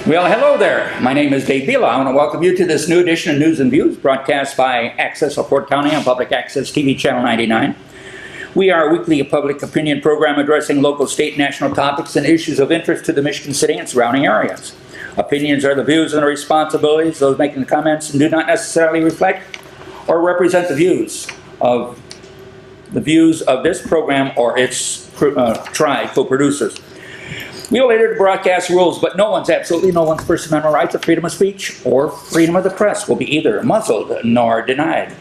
Well, hello there. My name is Dave Vila. I want to welcome you to this new edition of News and Views, broadcast by Access LaPorte County on Public Access TV Channel 99. We are a weekly public opinion program addressing local, state, and national topics and issues of interest to the Michigan City and surrounding areas. Opinions are the views and the responsibilities of those making the comments and do not necessarily reflect or represent the views of this program or its co-producers. We will adhere to broadcast rules, but absolutely no one's First Amendment rights of freedom of speech or freedom of the press will be either muzzled nor denied.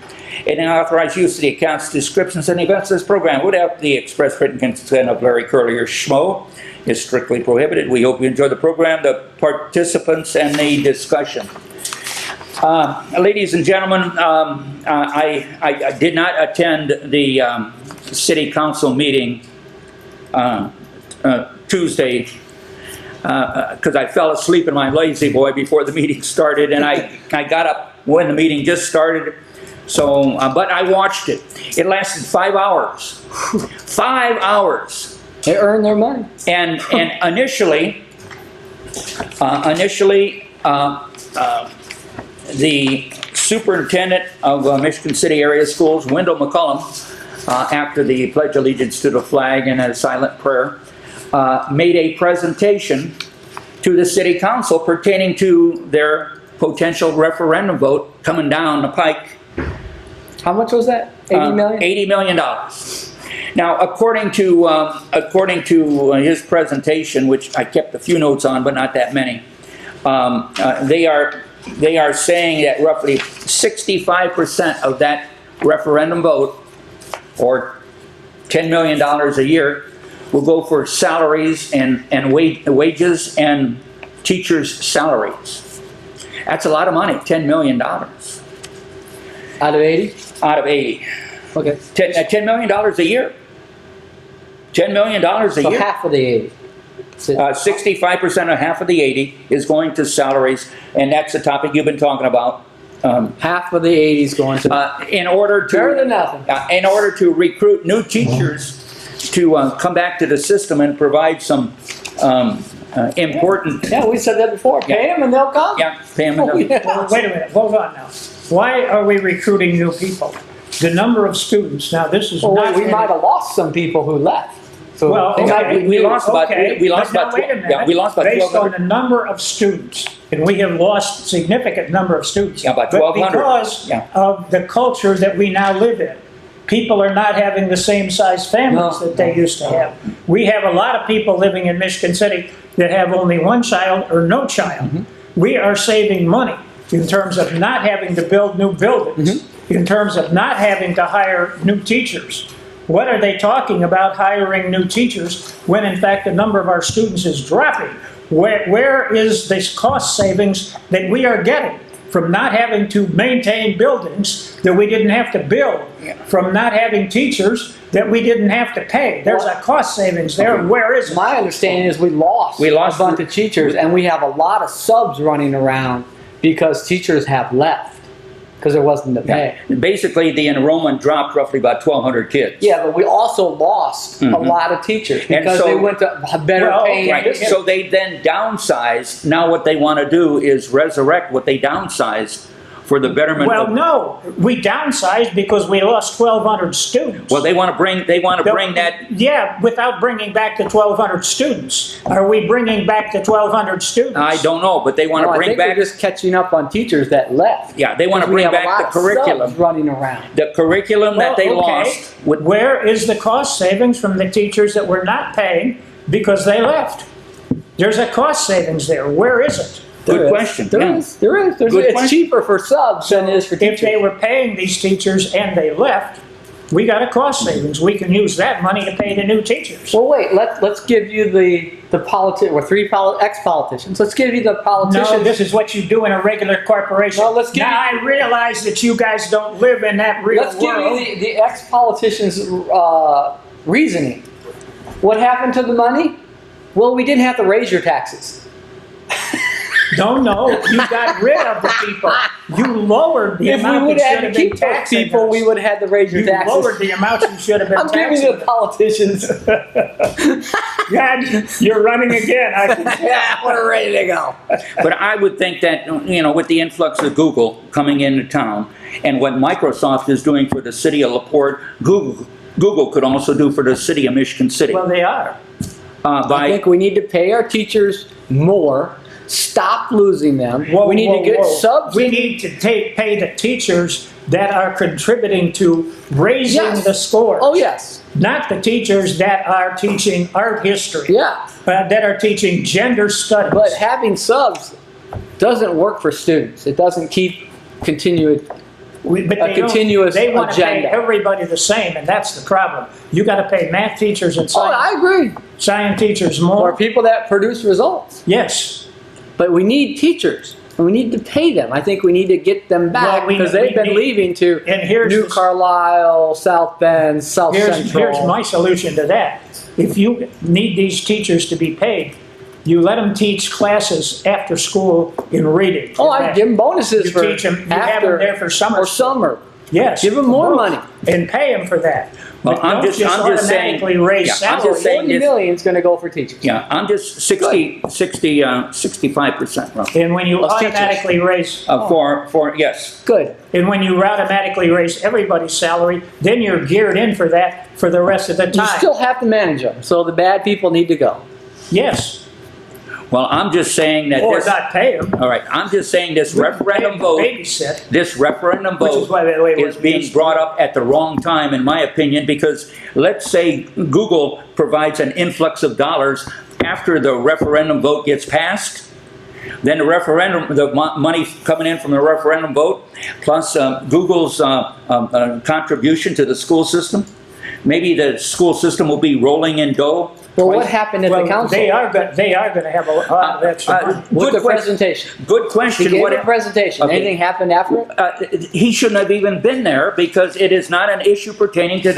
Any unauthorized use of the accounts, descriptions, and events of this program without the express written consent of Larry Curly or Schmo is strictly prohibited. We hope you enjoy the program, the participants, and the discussion. Ladies and gentlemen, I did not attend the City Council meeting Tuesday because I fell asleep in my lazy boy before the meeting started, and I got up when the meeting just started. So, but I watched it. It lasted 5 hours. 5 hours. They earned their money. And initially, the superintendent of Michigan City area schools, Wendell McCullum, after the Pledge of Allegiance to the flag and a silent prayer, made a presentation to the City Council pertaining to their potential referendum vote coming down the pike. How much was that? 80 million? $80 million. Now, according to his presentation, which I kept a few notes on, but not that many, they are saying that roughly 65% of that referendum vote, or $10 million a year, will go for salaries and wages and teachers' salaries. That's a lot of money, $10 million. Out of 80? Out of 80. Okay. $10 million a year. $10 million a So year. half of the 80. 65% of half of the 80 is going to salaries, and that's the topic you've been talking about. Half of the 80 is going to... In order to... Better than nothing. In order to recruit new teachers to come back to the system and provide some important... Yeah, we said that before. Pay them and they'll come. Yeah, pay them and they'll... Yeah. Well, wait a minute, hold on now. Why are we recruiting new people? The number of students, now this is Well, not... we might have lost some people who left. So Well, they might okay. be- We lost about... Okay, We lost but about... now wait a minute. Yeah, we lost about Based on 1,200. the number of students, and we have lost a significant number of students. Yeah, about But 1,200. because Yeah. of the culture that we now live in, people are not having the same size families No. that they used to have. We have a lot of people living in Michigan City that have only one child or no child. Mm-hmm. We are saving money in terms of not having to build new buildings, Mm-hmm. in terms of not having to hire new teachers. What are they talking about hiring new teachers when in fact the number of our students is dropping? Where is this cost savings that we are getting from not having to maintain buildings that we didn't have to build, from not having teachers that we didn't have to pay? There's a cost savings there. Where is it? My understanding is we lost lost a bunch of teachers, and we have a lot of subs running around because teachers have left because there wasn't the pay. Basically, the enrollment dropped roughly about 1,200 kids. Yeah, but we also lost a lot of teachers because so- they went to better Well, paying. Right. So they then downsized. Now what they want to do is resurrect what they downsized for the betterment Well, of... no, we downsized because we lost 1,200 students. Well, they want to bring that... Yeah, without bringing back the 1,200 students. Are we bringing back the 1,200 students? I don't know, but they want No, to I bring think back... we're just catching up on teachers that left. Yeah, they want to Because we bring have a back lot the of curriculum. subs running around. The curriculum that they lost. Would, Where is the cost savings from the teachers that we're not paying because they left? There's a cost savings there. Where is it? good question. There yeah. is. There's, Good it's question. cheaper for subs than it is for If teachers. they were paying these teachers and they left, we got a cost savings. We can use that money to pay the new teachers. Well, wait. Let's give you the politician. We're three ex-politicians. Let's give you the politicians. No, this is what you do in a regular corporation. No, let's give now, you- I realize that you guys don't live in that real Let's give world. you the ex-politicians' reasoning. What happened to the money? Well, we didn't have to raise your taxes. No, you got rid of the people. You lowered the If we amount would that have should had to have been keep those taxing people, us. we would have had to raise your You taxes. lowered the amount you should have been I'm taxing. giving you the politicians. God, you're running again. I can tell. Yeah, we're ready to go. But I would think that, with the influx of Google coming into town and what Microsoft is doing for the city of LaPorte, Google could also do for the city of Michigan City. Well, they are. I think we need to pay our teachers more, stop losing them. Whoa, we need whoa, to get whoa. subs. We need to pay the teachers that are contributing to raising Yes. the scores. Oh, yes. Not the teachers that are teaching art history. Yeah. That are teaching gender studies. But having subs doesn't work for students. It doesn't keep continuing. But a they don't- continuous They want to pay agenda. everybody the same, and that's the problem. You got to pay math teachers and Oh, I agree. science teachers Or more. people that produce results. Yes. But we need teachers. And we need to pay them. I think we need to get them back Well, we- because they've we been need- leaving to and here's New the- Carlisle, South Bend, South Central. Here's my solution to that. If you need these teachers to be paid, you let them teach classes after school in reading. Oh, I give them bonuses You for teach them, you have after them there for summer. or summer. Yes. Give them more both. money. And pay them for that. Well, But I'm don't just saying- automatically raise yeah, I'm salaries. just saying 40 this- million is going to go for teachers. Yeah, I'm just 65% roughly. And when you Plus teachers. automatically raise, Yes. Good. and when you automatically raise everybody's salary, then you're geared in for that for the rest of the You time. still have to manage them. So the bad people need to go. Yes, Well, I'm just saying that or this, not pay them. all right, I'm just saying this referendum vote, Babysit. this referendum Which is vote why, by the way, is being brought up at the wrong time, in my opinion, because let's say Google provides an influx of dollars after the referendum vote gets passed. Then the money coming in from the referendum vote, plus Google's contribution to the school system. Maybe the school system will be rolling in dough. Well, what twice. happened at Well, the council? they are going to have a lot of extra money. With Good the question. presentation. Good He question. gave What- a presentation. Okay. Anything happened after it? He shouldn't have even been there because it is not an issue pertaining to.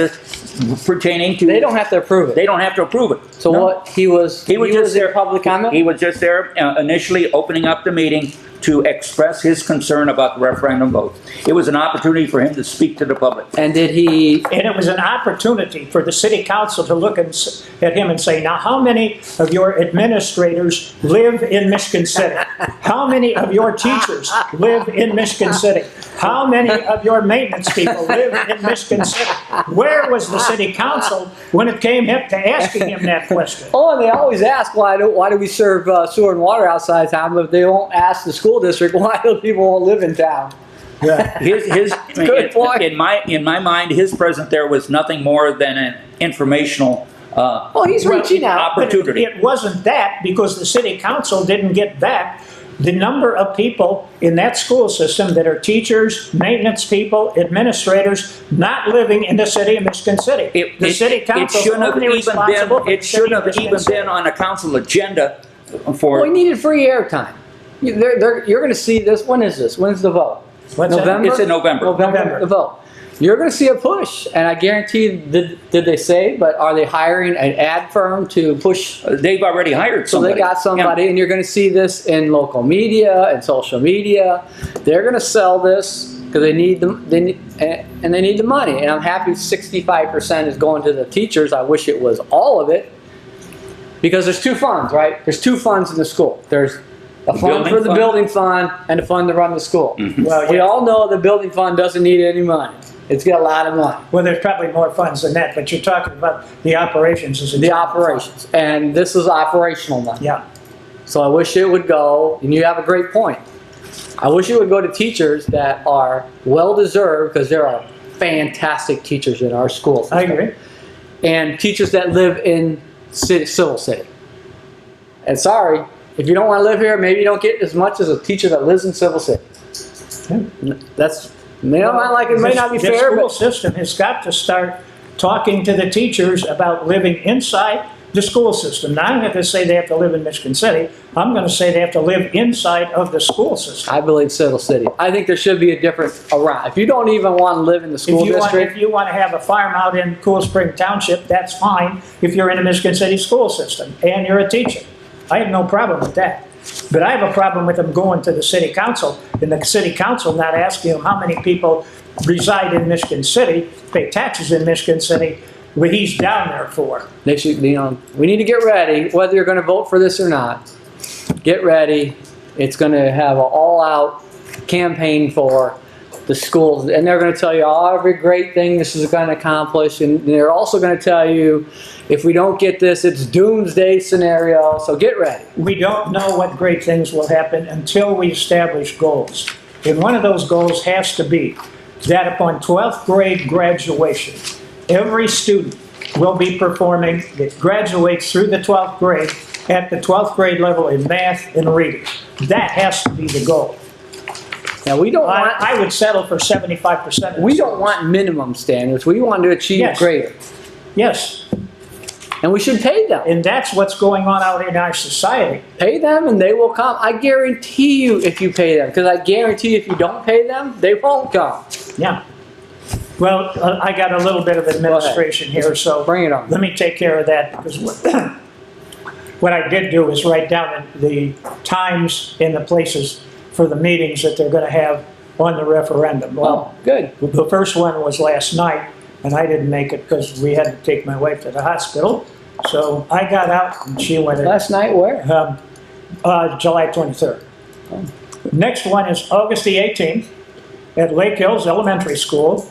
They don't have to approve it. They don't have to approve it. So No. what, he was He was just in there. public comment? He was just there initially opening up the meeting to express his concern about the referendum vote. It was an opportunity for him to speak to the public. And did he, And it was an opportunity for the city council to look at him and say, now, how many of your administrators live in Michigan City? How many of your teachers live in Michigan City? How many of your maintenance people live in Michigan City? Where was the city council when it came to asking him that question? oh, and they always ask, why do we serve sewer and water outside town, but they won't ask the school district, why do people won't live in town? His Good point. in my mind, his presence there was nothing more than an informational Oh, he's reaching out. But opportunity. it wasn't that, because the city council didn't get back the number of people in that school system that are teachers, maintenance people, administrators, not living in the city of Michigan City. The city council is only responsible for the It city shouldn't of have Michigan even City. been on a council agenda Well, for. he needed free airtime. You're going to see this. When is this? When's the vote? What's that? November? It's in November. November. The vote. You're going to see a push, and I guarantee. Did they say? But are they hiring an ad firm to push? They've already hired So somebody. they got somebody, and you're going to see this in local media and social media. They're going to sell this because they need them. They need the money. And I'm happy 65% is going to the teachers. I wish it was all of it, because there's two funds, right? There's two funds in the school. There's a fund building for the fund. building fund and a fund to run the school. Well, We yeah. all know the building fund doesn't need any money. It's got a lot of money. Well, there's probably more funds than that, but you're talking about the operations as a The general operations. And this is operational money. fund. Yeah. So I wish it would go, and you have a great point. I wish it would go to teachers that are well-deserved, because there are fantastic teachers in our schools. I agree. And teachers that live in Civil City. And sorry, if you don't want to live here, maybe you don't get as much as a teacher that lives in Civil City. That's, may not like it, may not be The fair, school but system has got to start talking to the teachers about living inside the school system. Now, I'm not going to say they have to live in Michigan City. I'm going to say they have to live inside of the school system. I believe Civil City. I think there should be a difference around. If you don't even want to live in the school If district, you want to have a farm out in Cool Spring Township, that's fine if you're in the Michigan City school system and you're a teacher. I have no problem with that. But I have a problem with them going to the city council and the city council not asking them how many people reside in Michigan City, pay taxes in Michigan City, what he's down there for. They should, you know, we need to get ready, whether you're gonna vote for this or not. Get ready. It's gonna have an all-out campaign for the schools, and they're gonna tell you every great thing this is gonna accomplish, and they're also gonna tell you, if we don't get this, it's doomsday scenario, so get ready. We don't know what great things will happen until we establish goals. And one of those goals has to be that upon 12th grade graduation, every student will be performing, that graduates through the 12th grade, at the 12th grade level in math and reading. That has to be the goal. Now, we don't want, I would settle for 75%. of we the don't want minimum standards, we want to achieve Yes. greater. Yes, And we should pay them. and that's what's going on out in our society. Pay them and they will come. I guarantee you if you pay them, because I guarantee if you don't pay them, they won't come. Yeah. Well, I got a little bit of administration here, so Bring it on. let me take care of that, because what I did do is write down the times and the places for the meetings that they're going to have on the referendum. Well, Oh, good. the first one was last night, and I didn't make it because we had to take my wife to the hospital. So I got out and she went Last night where? July 23rd. Next one is August the 18th at Lake Hills Elementary School.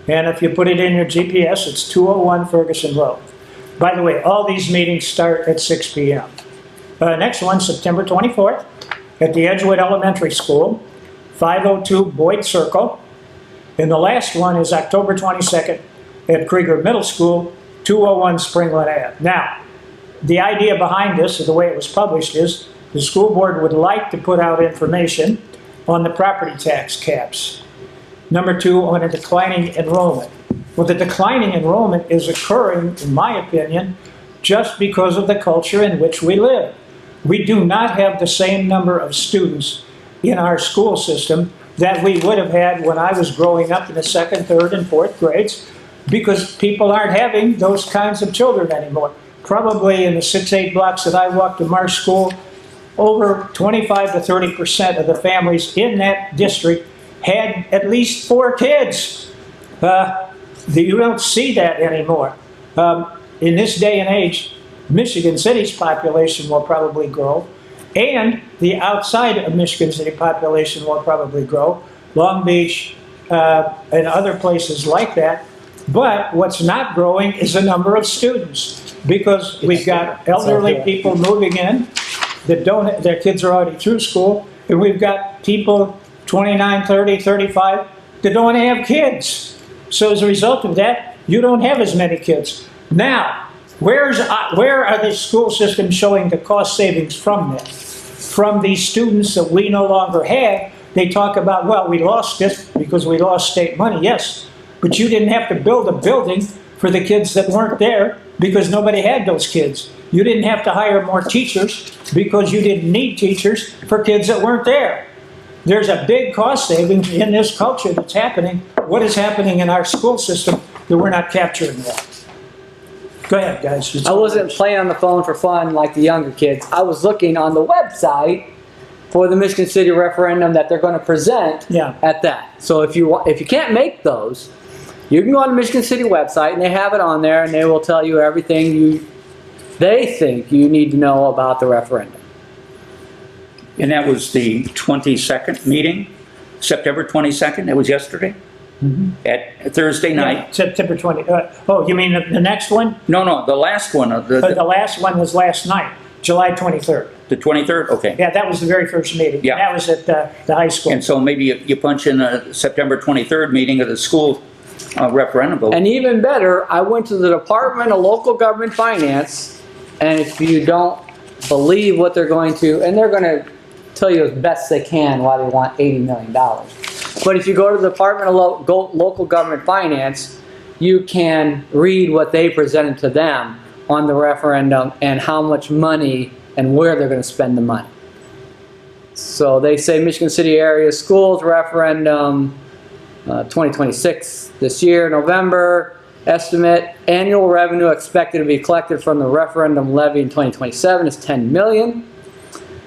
And if you put it in your GPS, it's 201 Ferguson Road. By the way, all these meetings start at 6 p.m. Next one, September 24th at the Edgewood Elementary School, 502 Boyd Circle. And the last one is October 22nd at Krieger Middle School, 201 Springland Ave. Now, the idea behind this, or the way it was published, is the school board would like to put out information on the property tax caps. Number two, on a declining enrollment. Well, the declining enrollment is occurring, in my opinion, just because of the culture in which we live. We do not have the same number of students in our school system that we would have had when I was growing up in the second, third, and fourth grades, because people aren't having those kinds of children anymore. Probably in the 6-8 blocks that I walked to Marsh School, over 25 to 30% of the families in that district had at least 4 kids. You don't see that anymore. In this day and age, Michigan City's population will probably grow, and the outside of Michigan City population will probably grow, Long Beach and other places like that. But what's not growing is the number of students, because we've got elderly people moving in that don't, their kids are already through school, and we've got people 29, 30, 35 that don't have kids. So as a result of that, you don't have as many kids. Now, where are the school systems showing the cost savings from that? From these students that we no longer have. They talk about, well, we lost this because we lost state money. Yes, but you didn't have to build a building for the kids that weren't there because nobody had those kids. You didn't have to hire more teachers because you didn't need teachers for kids that weren't there. There's a big cost savings in this culture that's happening. What is happening in our school system that we're not capturing that? Go ahead, guys. I wasn't playing on the phone for fun like the younger kids. I was looking on the website for the Michigan City referendum that they're going to present at that. So if you can't make those, you can go on the Michigan City website and they have it on there and they will tell you everything they think you need to know about the referendum. And that was the 22nd meeting, September 22nd, that was yesterday? At Thursday night? September 20. Oh, you mean the next one? No, the last one. The last one was last night, July 23rd. The 23rd? Okay. Yeah, that was the very first meeting. Yeah. That was at the high school. And so maybe you punch in a September 23rd meeting of the school referendum vote. And even better, I went to the Department of Local Government Finance, and if you don't believe what they're going to, and they're going to tell you as best they can why they want $80 million. But if you go to the Department of Local Government Finance, you can read what they presented to them on the referendum and how much money and where they're going to spend the money. So they say Michigan City area schools referendum 2026 this year, November. Estimate annual revenue expected to be collected from the referendum levy in 2027 is $10 million.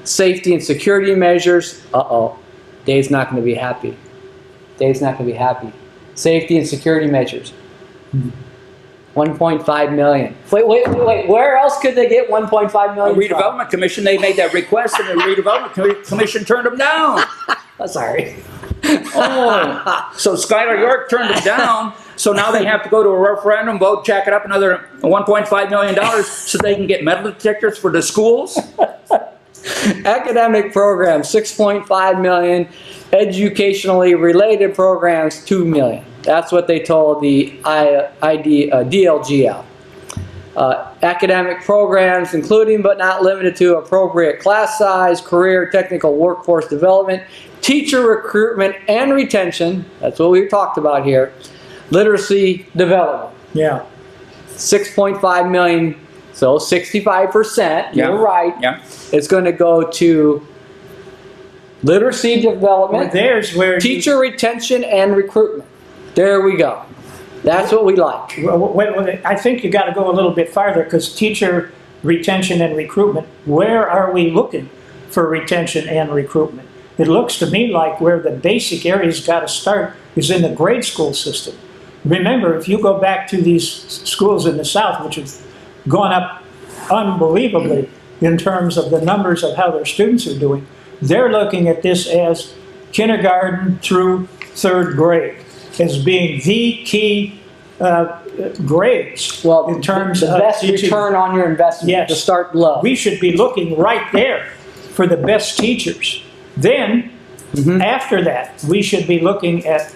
Safety and security measures. Dave's not going to be happy. Dave's not going to be happy. Safety and security measures. 1.5 million. Wait. Where else could they get 1.5 The million? redevelopment commission, they made that request and the redevelopment commission turned them down. From? Sorry. Oh, so Skylar York turned them down, so now they have to go to a referendum, vote, jack it up another $1.5 million so they can get metal detectors for the schools? Academic programs, 6.5 million. Educationally related programs, 2 million. That's what they told the DLGF. Academic programs, including but not limited to appropriate class size, career, technical workforce development, teacher recruitment and retention, that's what we talked about here, literacy development. Yeah. 6.5 million, so 65%, Yeah. you're right. Yeah. It's going to go to literacy development, But there's where teacher retention and recruitment. There we go. That's what we like. Wait, I think you got to go a little bit farther, because teacher retention and recruitment, where are we looking for retention and recruitment? It looks to me like where the basic areas got to start is in the grade school system. Remember, if you go back to these schools in the South, which have gone up unbelievably in terms of the numbers of how their students are doing, they're looking at this as kindergarten through third grade as being the key grades Well, in terms the of best teaching. return on your investment Yes. to start low. We should be looking right there for the best teachers. Then, after that, we should be looking at,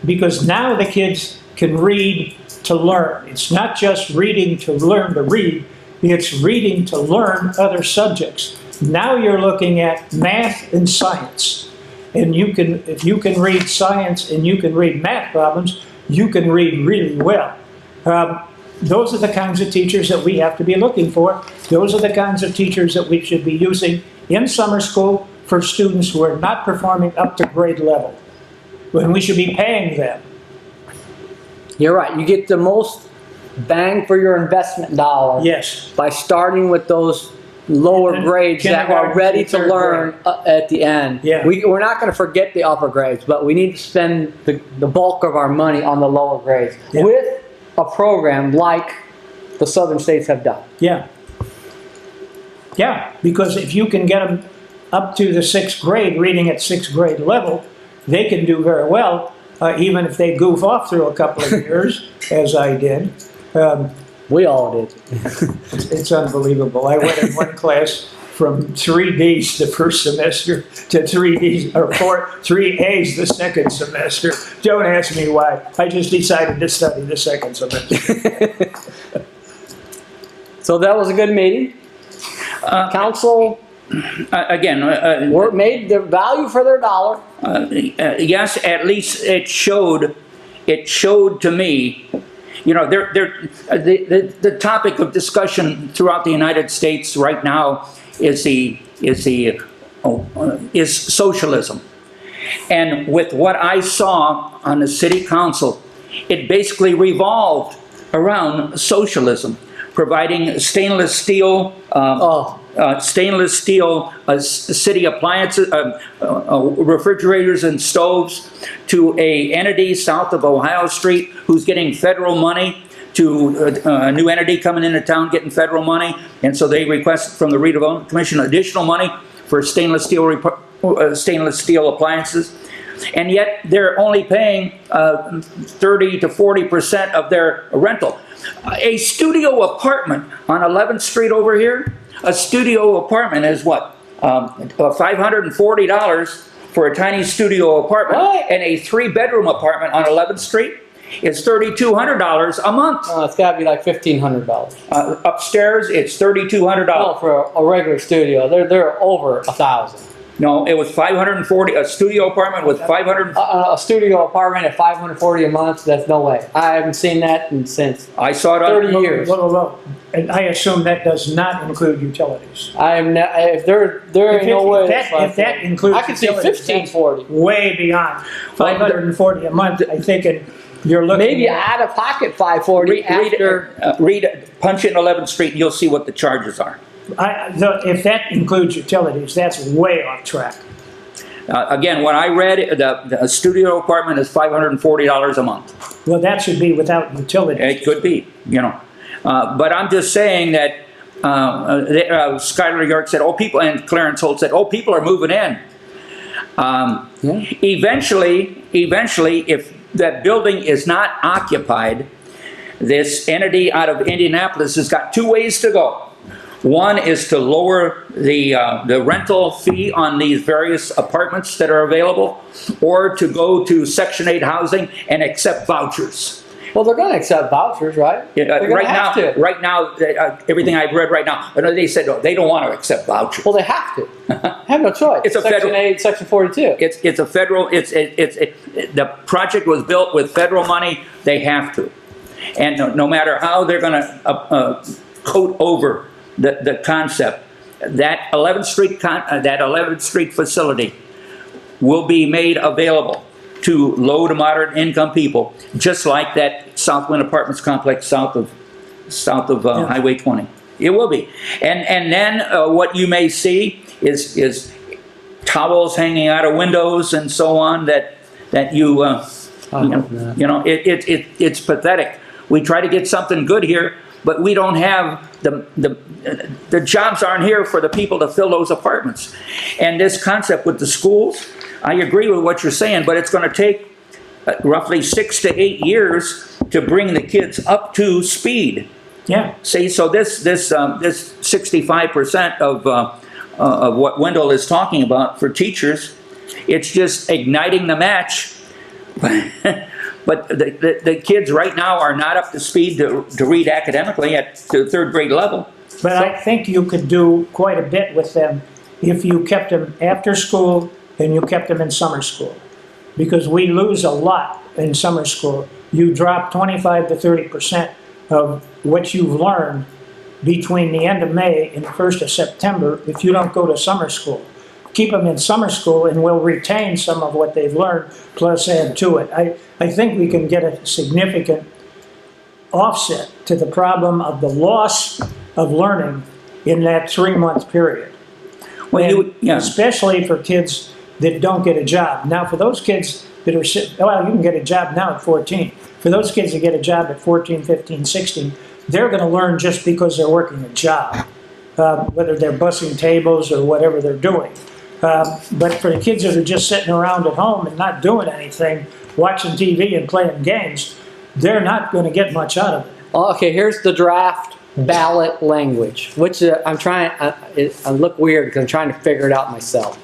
because now the kids can read to learn. It's not just reading to learn to read, it's reading to learn other subjects. Now you're looking at math and science. And you can, if you can read science and you can read math problems, you can read really well. Those are the kinds of teachers that we have to be looking for. Those are the kinds of teachers that we should be using in summer school for students who are not performing up to grade level, when we should be paying them. You're right. You get the most bang for your investment dollar Yes. by starting with those lower And grades that are kindergarten ready through to third learn at the end. Yeah. We're not going to forget the upper grades, but we need to spend the bulk of our money on the lower grades Yeah. with a program like the southern states have done. Yeah. Yeah, because if you can get them up to the 6th grade, reading at 6th grade level, they can do very well, even if they goof off through a couple of years, as I did. We all did. It's unbelievable. I went in one class from 3 Ds the first semester to 3 Ds or 3 As the second semester. Don't ask me why. I just decided to study the second semester. So that was a good meeting. Council Again, made the value for their dollar. yes, at least it showed to me, you know, the topic of discussion throughout the United States right now is socialism. And with what I saw on the city council, it basically revolved around socialism, providing stainless steel city appliances, refrigerators and stoves to a entity south of Ohio Street who's getting federal money, to a new entity coming into town getting federal money, and so they requested from the Redevelopment Commission additional money for stainless steel appliances, and yet they're only paying 30 to 40% of their rental. A studio apartment on 11th Street over here, a studio apartment is what? $540 for a tiny studio apartment. What? And a 3-bedroom apartment on 11th Street is $3,200 a month. It's got to be like $1,500. Upstairs, it's $3,200. Oh, for a regular studio, they're over $1,000. No, it was 540, a studio apartment with 500. A studio apartment at $540 a month. That's no way. I haven't seen that since I saw it on 30 years. Whoa. And I assume that does not include utilities. If there ain't no way. If that includes I could see utilities, that's $1,540. way beyond $540 a month. I think you're looking Maybe at, out of pocket $540 after. Punch in 11th Street and you'll see what the charges are. if that includes utilities, that's way off track. Again, when I read, the studio apartment is $540 a month. Well, that should be without utilities. It could be, you know. But I'm just saying that Skylar York said, oh, people, and Clarence Holt said, oh, people are moving in. Eventually, if that building is not occupied, this entity out of Indianapolis has got two ways to go. One is to lower the rental fee on these various apartments that are available, or to go to Section 8 housing and accept vouchers. Well, they're going to accept vouchers, right? They're going Right to have now, to. right now, everything I've read right now, they said they don't want to accept vouchers. Well, they have to. Have no choice. It's a Section federal- 8, Section 42. It's a federal. The project was built with federal money. They have to, and no matter how they're going to coat over the concept, that 11th Street facility will be made available to low to moderate income people, just like that Southwind Apartments complex south of Highway 20. It will be, and then what you may see is towels hanging out of windows and so on that it's pathetic. We try to get something good here, but we don't have the jobs aren't here for the people to fill those apartments. And this concept with the schools, I agree with what you're saying, but it's going to take roughly 6 to 8 years to bring the kids up to speed. Yeah. See, so this 65% of what Wendell is talking about for teachers, it's just igniting the match. But the kids right now are not up to speed to read academically at the third grade level. But I think you could do quite a bit with them if you kept them after school and you kept them in summer school. Because we lose a lot in summer school. You drop 25 to 30% of what you've learned between the end of May and the 1st of September if you don't go to summer school. Keep them in summer school and we'll retain some of what they've learned, plus add to it. I think we can get a significant offset to the problem of the loss of learning in that 3-month period. Well, Especially for kids that don't get a job. Now, for those kids that are, well, you can get a job now at 14. For those kids that get a job at 14, 15, 16, they're going to learn just because they're working a job, whether they're bussing tables or whatever they're doing. But for the kids that are just sitting around at home and not doing anything, watching TV and playing games, they're not going to get much out of it. Okay, here's the draft ballot language, which I'm trying, I look weird because I'm trying to figure it out myself.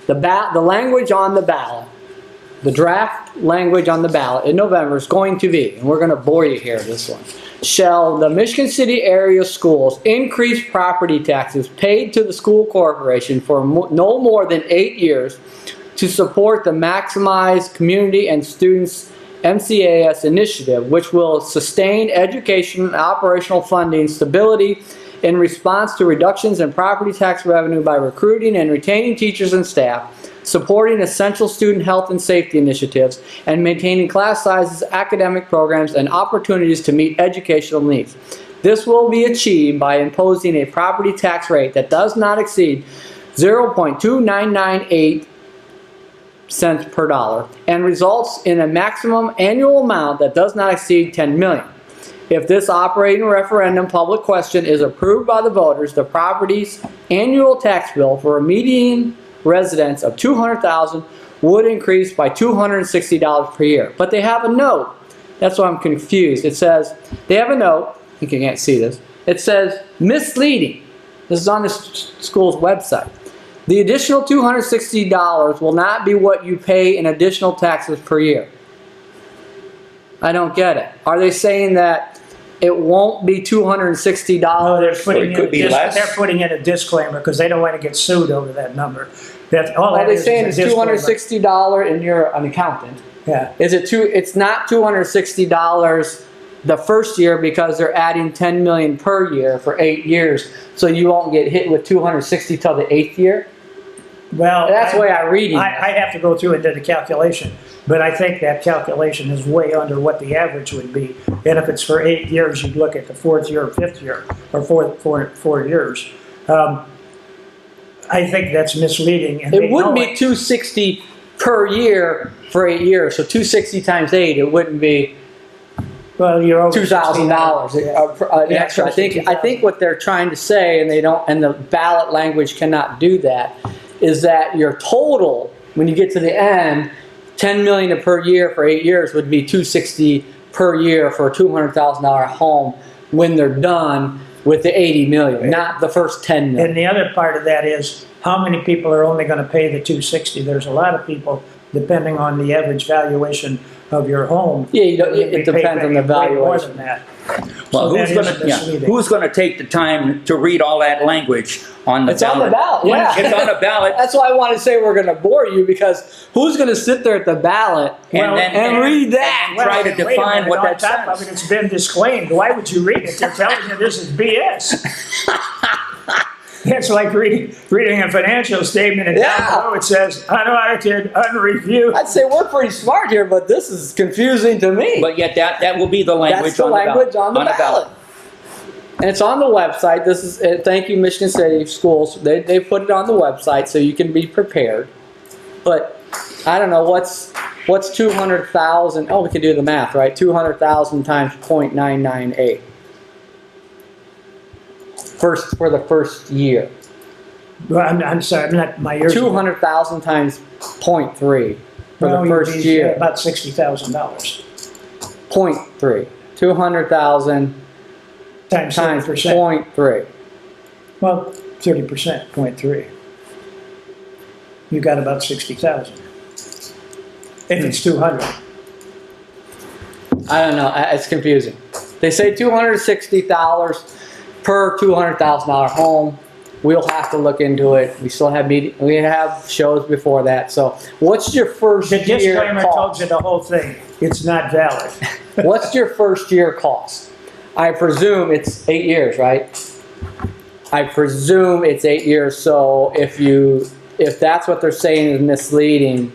The language on the ballot, the draft language on the ballot in November is going to be, and we're going to bore you here, this one. Shall the Michigan City area schools increase property taxes paid to the school corporation for no more than 8 years to support the Maximize Community and Students MCAS initiative, which will sustain education and operational funding stability in response to reductions in property tax revenue by recruiting and retaining teachers and staff, supporting essential student health and safety initiatives, and maintaining class sizes, academic programs, and opportunities to meet educational needs. This will be achieved by imposing a property tax rate that does not exceed 0.2998 cents per dollar and results in a maximum annual amount that does not exceed $10 million. If this operating referendum public question is approved by the voters, the property's annual tax bill for a median residents of $200,000 would increase by $260 per year. But they have a note. That's why I'm confused. It says, they have a note, you can't see this, it says misleading. This is on the school's website. The additional $260 will not be what you pay in additional taxes per year. I don't get it. Are they saying that it won't be $260? No, they're putting, it could be less. they're putting in a disclaimer because they don't want to get sued over that number. That's all Are that they is saying a it's disclaimer. $260 and you're an accountant? Yeah. It's not $260 the first year because they're adding $10 million per year for 8 years, so you won't get hit with $260 till the 8th year? Well, That's the way I read it. I have to go through and do the calculation, but I think that calculation is way under what the average would be. And if it's for 8 years, you'd look at the 4th year or 5th year, or 4 years. I think that's misleading. And It they wouldn't know be 260 per year for 8 years. So 260 times 8, it wouldn't be Well, you're over $2,000 an Yeah, extra. close to I think what they're trying to say, and they don't, and the ballot language cannot do that, is that your total, when you get to the end, 10 million per year for 8 years would be 260 per year for a $200,000 home when they're done with the 80 million, not the first 10 million. And the other part of that is, how many people are only going to pay the 260? There's a lot of people, depending on the average valuation of your home. Yeah, you don't- that it may pay depends on the way more valuation. than that. Well, So that who's is gonna, misleading. who's gonna take the time to read all that language on the It's ballot? on the ballot, yeah. It's on the ballot, That's why I want to say we're going to bore you, because who's going to sit there at the ballot and then and read that? and try to wait a define minute, what on that top of says. it, it's been disclaimed. Why would you read it? They're telling you this is BS. It's like reading a financial statement and Yeah. down below it says unaudited, unreviewed. I'd say we're pretty smart here, but this is confusing to me. But yet that will be the That's language the on the ballot. language on the ballot. And it's on the website. This is, thank you, Michigan City Schools. They put it on the website so you can be prepared. But I don't know, what's 200,000? Oh, we can do the math, right? 200,000 times 0.998. For the first year. Well, I'm sorry, I'm not, my ears. 200,000 times 0.3 for Well, the you'd first be year. About $60,000 0.3. 200,000 times times 30%. 0.3. Well, 30%, 0.3. You got about 60,000. If it's 200. I don't know. It's confusing. They say $260 per $200,000 home. We'll have to look into it. We still have we have shows before that. So, what's your first The year disclaimer told cost? you the whole thing. It's not valid. What's your first year cost? I presume it's 8 years, right? I presume it's 8 years. So if that's what they're saying is misleading,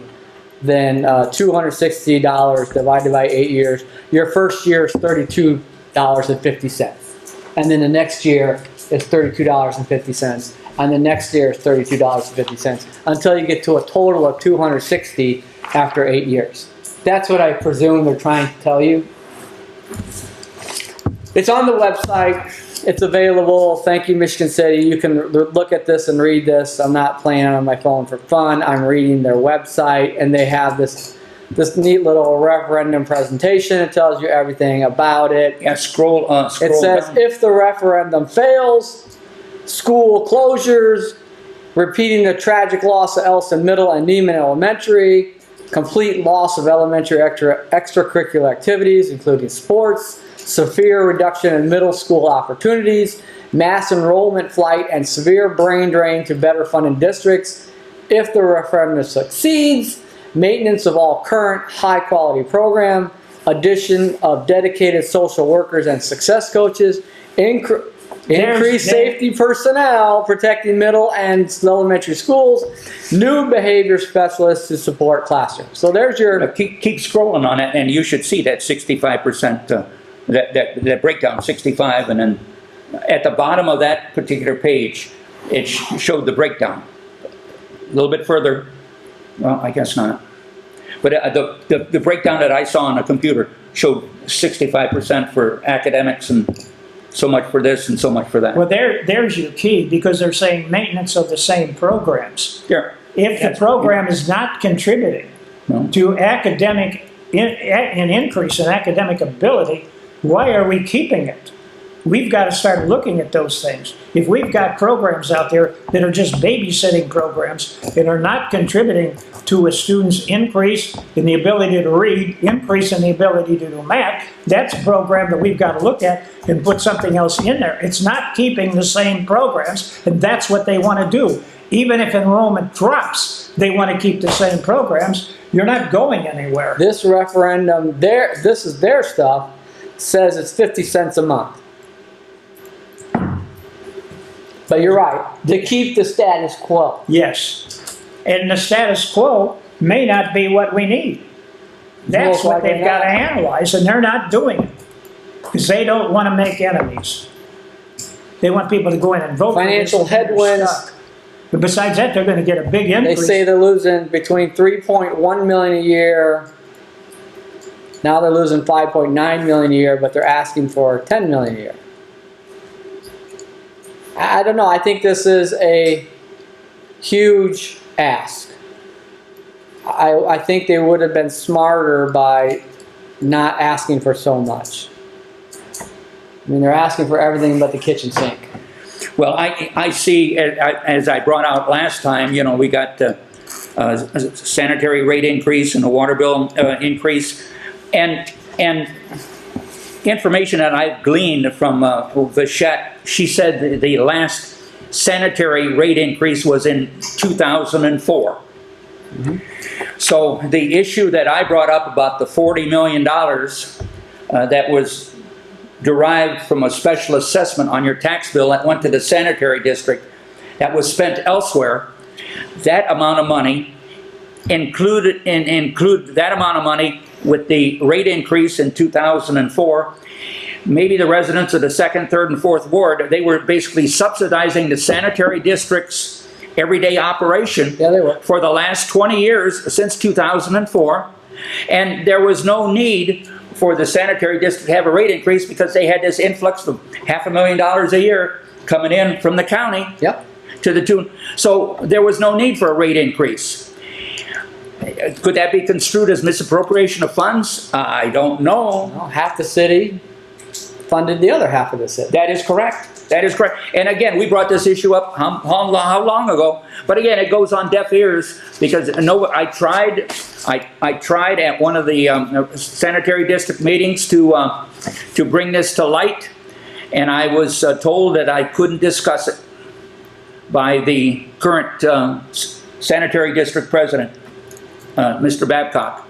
then $260 divided by 8 years, your first year is $32.50, and then the next year is $32.50, and the next year is $32.50, until you get to a total of $260 after 8 years. That's what I presume they're trying to tell you. It's on the website. It's available. Thank you, Michigan City. You can look at this and read this. I'm not playing on my phone for fun. I'm reading their website, and they have this neat little referendum presentation. It tells you everything about it. Yeah, scroll It says, down. if the referendum fails, school closures, repeating the tragic loss of Elson Middle and Neiman Elementary, complete loss of elementary extracurricular activities, including sports, severe reduction in middle school opportunities, mass enrollment flight, and severe brain drain to better funded districts. If the referendum succeeds, maintenance of all current high-quality program, addition of dedicated social workers and success coaches, increased safety personnel protecting middle and elementary schools, new behavior specialists to support classrooms. So there's your... Keep scrolling on it, and you should see that 65%, that breakdown, 65, and then at the bottom of that particular page, it showed the breakdown. A little bit further, well, I guess not. But the breakdown that I saw on a computer showed 65% for academics and so much for this and so much for that. Well, there's your key, because they're saying maintenance of the same programs. Yeah. If the program is not contributing No. to an increase in academic ability, why are we keeping it? We've got to start looking at those things. If we've got programs out there that are just babysitting programs and are not contributing to a student's increase in the ability to read, increase in the ability to do math, that's a program that we've got to look at and put something else in there. It's not keeping the same programs, and that's what they want to do. Even if enrollment drops, they want to keep the same programs. You're not going anywhere. This referendum, this is their stuff, says it's 50 cents a month. But you're right, to keep the status quo. Yes. And the status quo may not be what we need. That's Most what likely they've got to not. analyze, and they're not doing it. Because they don't want to make enemies. They want people to go in and vote. for this Financial and they're headwinds. stuck. But besides that, they're gonna get a big They increase. say they're losing between 3.1 million a year. Now they're losing 5.9 million a year, but they're asking for 10 million a year. I don't know. I think this is a huge ask. I think they would have been smarter by not asking for so much. I mean, they're asking for everything but the kitchen sink. Well, I see, as I brought out last time, you know, we got a sanitary rate increase and a water bill increase, and information that I've gleaned from Vachette, she said the last sanitary rate increase was in 2004. So the issue that I brought up about the $40 million that was derived from a special assessment on your tax bill that went to the sanitary district that was spent elsewhere, that amount of money include that amount of money with the rate increase in 2004. Maybe the residents of the 2nd, 3rd, and 4th Ward, they were basically subsidizing the sanitary district's everyday operation Yeah, they were. for the last 20 years since 2004, and there was no need for the sanitary district to have a rate increase because they had this influx of $500,000 a year coming in from the county. Yep. To the tune, so there was no need for a rate increase. Could that be construed as misappropriation of funds? I don't know. Well, half the city funded the other half of the city. That is correct. That is correct. And again, we brought this issue up how long ago? But again, it goes on deaf ears because I tried at one of the sanitary district meetings to bring this to light, and I was told that I couldn't discuss it by the current sanitary district president, Mr. Babcock.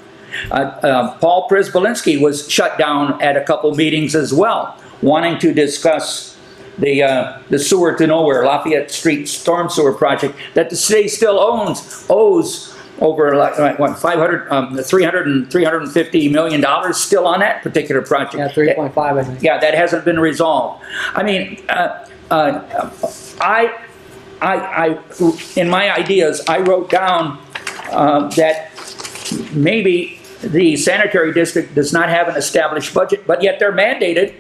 Paul Przbalinski was shut down at a couple meetings as well, wanting to discuss the sewer to nowhere, Lafayette Street storm sewer project that the city still owes over like what, $350 million still on that particular project. Yeah, 3.5, I think. Yeah, that hasn't been resolved. I mean, in my ideas, I wrote down that maybe the sanitary district does not have an established budget, but yet they're mandated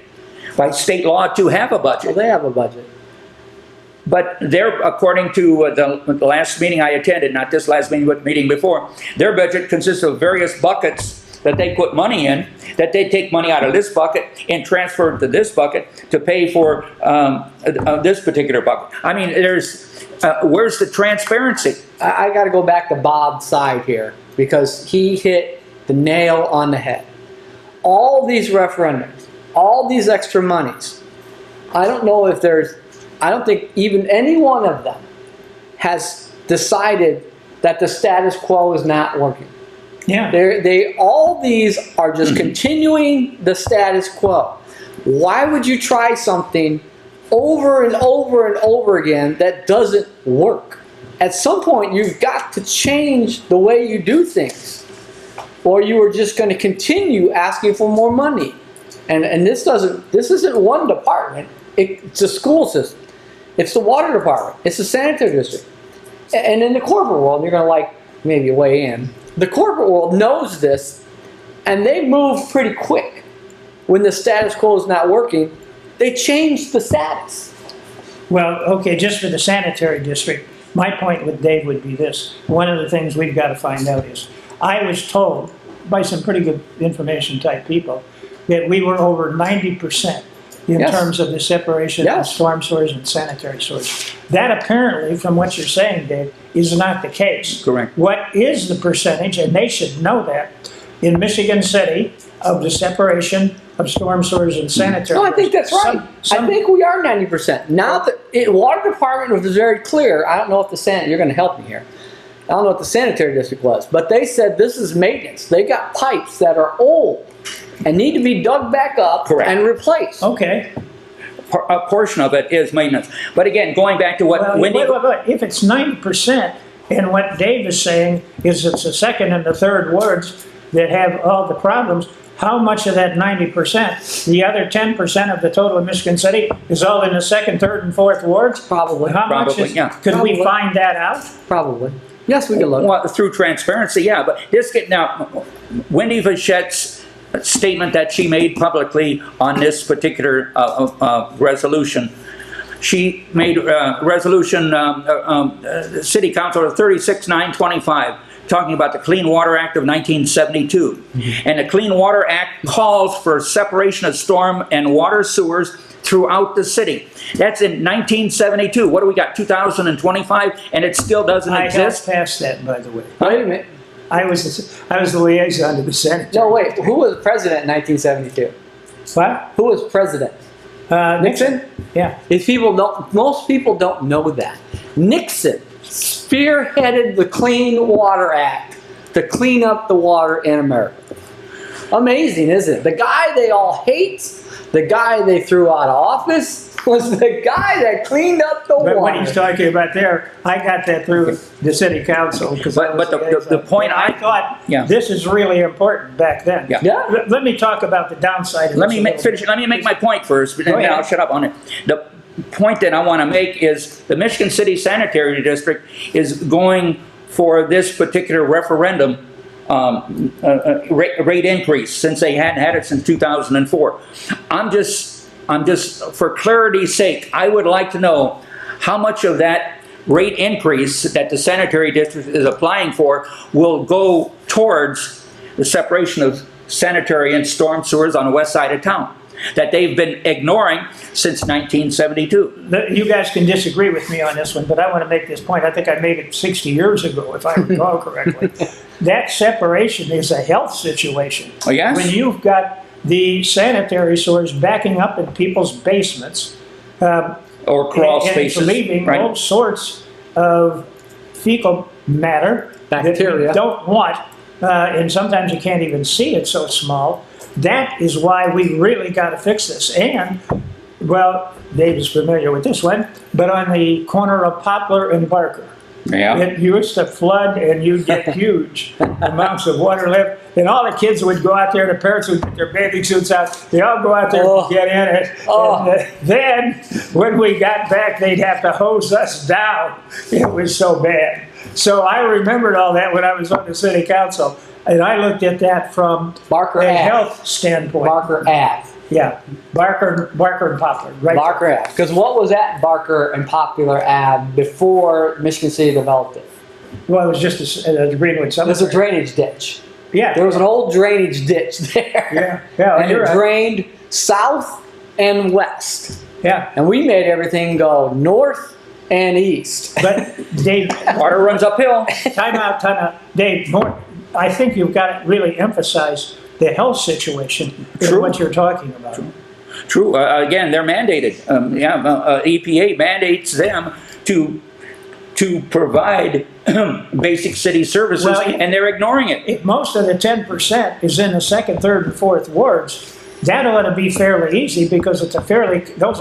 by state law to have a budget. Well, they have a budget. But they're, according to the last meeting I attended, not this last meeting, but the meeting before, their budget consists of various buckets that they put money in, that they take money out of this bucket and transfer it to this bucket to pay for this particular bucket. I mean, where's the transparency? I got to go back to Bob's side here because he hit the nail on the head. All these referendums, all these extra monies, I don't think even any one of them has decided that the status quo is not working. Yeah. All these are just continuing the status quo. Why would you try something over and over and over again that doesn't work? At some point, you've got to change the way you do things, or you are just going to continue asking for more money. And this isn't one department. It's a school system. It's the water department. It's the sanitary district. And in the corporate world, you're going to maybe weigh in. The corporate world knows this, and they move pretty quick. When the status quo is not working, they change the status. Well, okay, just for the sanitary district, my point with Dave would be this. One of the things we've got to find out is, I was told by some pretty good information type people that we were over 90% in Yes. terms of the separation of Yes. storm sewers and sanitary sewers. That apparently, from what you're saying, Dave, is not the case. Correct. What is the percentage, and they should know that, in Michigan City of the separation of storm sewers and sanitary? No, I think that's right. I think we are 90%. Now, the water department was very clear. I don't know if you're going to help me here. I don't know what the sanitary district was, but they said this is maintenance. They got pipes that are old and need to be dug back up Correct. and replaced. Okay. A portion of it is maintenance. But again, going back to what Well, Wendy... wait. If it's 90%, and what Dave is saying is it's the 2nd and the 3rd wards that have all the problems, how much of that 90%, the other 10% of the total of Michigan City, is all in the second, third, and fourth wards? Probably. How much Probably, is, yeah. could we Probably. find that out? Probably. Yes, we can look. Well, through transparency, yeah, but this get now, Wendy Vachette's statement that she made publicly on this particular resolution, she made resolution City Council 36-925, talking about the Clean Water Act of 1972. And the Clean Water Act calls for separation of storm and water sewers throughout the city. That's in 1972. What do we got, 2025, and it still doesn't I exist? have passed that, by the way. Wait a minute. I was the liaison to the Senate. No, wait. Who was president in 1972? What? Who was president? Nixon? Yeah. Most people don't know that. Nixon spearheaded the Clean Water Act to clean up the water in America. Amazing, isn't it? The guy they all hate, the guy they threw out of office, was the guy that cleaned up the But what water. he's talking about there, I got that through the city council. But the point I thought, Yeah. this is really important back then. Yeah. Yeah. Let me talk about the downside of Let this me a make, little finish. bit. Let me make my point first, and Go then ahead. I'll shut up on it. The point that I want to make is the Michigan City Sanitary District is going for this particular referendum rate increase, since they hadn't had it since 2004. I'm just for clarity's sake, I would like to know how much of that rate increase that the sanitary district is applying for will go towards the separation of sanitary and storm sewers on the west side of town that they've been ignoring since 1972. You guys can disagree with me on this one, but I want to make this point. I think I made it 60 years ago, if I recall correctly. That separation is a health situation. Oh, yes? When you've got the sanitary sewers backing up in people's basements, Or crawl and spaces, leaving right? all sorts of fecal matter that Bacteria. you don't want, and sometimes you can't even see it so small. That is why we really got to fix this. And, well, Dave is familiar with this one, but on the corner of Poplar and Barker, Yeah. it used to flood and you'd get huge amounts of water left. And all the kids would go out there, the parents would get their bathing suits out, they all go out there Oh. and get in it. Oh. And then, when we got back, they'd have to hose us down. It was so bad. So I remembered all that when I was on the city council. And I looked at that from Barker a Ave. health standpoint. Barker Ave. Yeah, Barker and Poplar, right? Barker Ave. Because what was at Barker and Popular Ave before Michigan City developed it? Well, it was just a Greenwood It was a Cemetery. drainage ditch. Yeah. There was an old drainage ditch there. Yeah, yeah, And you're it right. drained south and west. Yeah, And we made everything go north and east. but Dave, Water runs uphill. time out. Dave, I think you've got to really emphasize the health situation in True. what you're talking about. True. Again, they're mandated. EPA mandates them to provide basic city services, Well, and they're ignoring it. If most of the 10% is in the second, third, and fourth wards, that ought to be fairly easy because those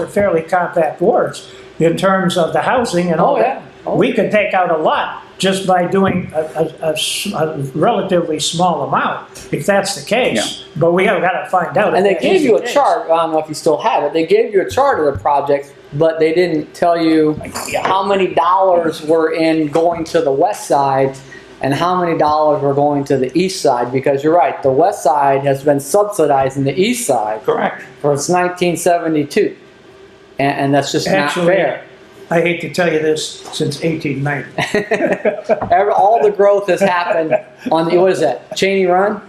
are fairly compact wards in terms of the housing and all Oh, yeah. that. Oh. We could take out a lot just by doing a relatively small amount, if that's the case. But we have got to find out. if And they that gave is you the a case. chart. I don't know if you still have it. They gave you a chart of the project, but they didn't tell you how many dollars were in going to the west side and how many dollars were going to the east side. Because you're right, the west side has been subsidizing the east side Correct. since 1972, and that's just Actually, not fair. I hate to tell you this, since 1890. All the growth has happened on the, what is that, Cheney Run?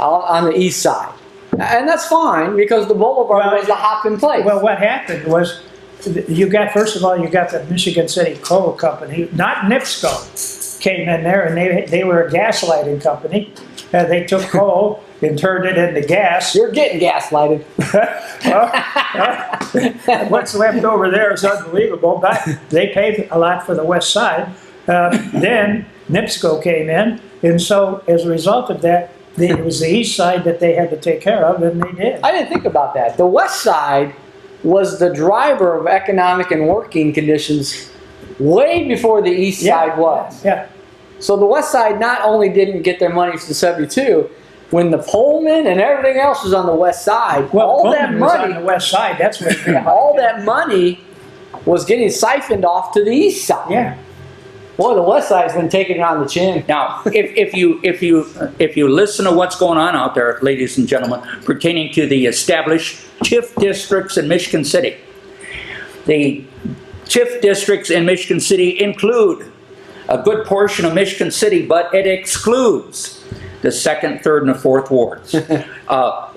On the east side. And that's fine, because the boulevard Well, was the hopping place. Well, what happened was, first of all, you got the Michigan City Coal Company, not NIPSCO, came in there, and they were a gaslighting company. They took coal and turned it into gas. You're getting gaslighted. What's left over there is unbelievable, but they paid a lot for the west side. Then NIPSCO came in, and so as a result of that, it was the east side that they had to take care of, and they did. I didn't think about that. The west side was the driver of economic and working conditions way before the east side was. Yeah. So the west side not only didn't get their money from 72, when the Pullman and everything else was on the west side, Well, all that Pullman was on money, the west side, that's what. all that money was getting siphoned off to the east side. Yeah. Boy, the west side's been taking it on the chin. Now, if you listen to what's going on out there, ladies and gentlemen, pertaining to the established TIF districts in Michigan City, the TIF districts in Michigan City include a good portion of Michigan City, but it excludes the 2nd, 3rd, and the 4th wards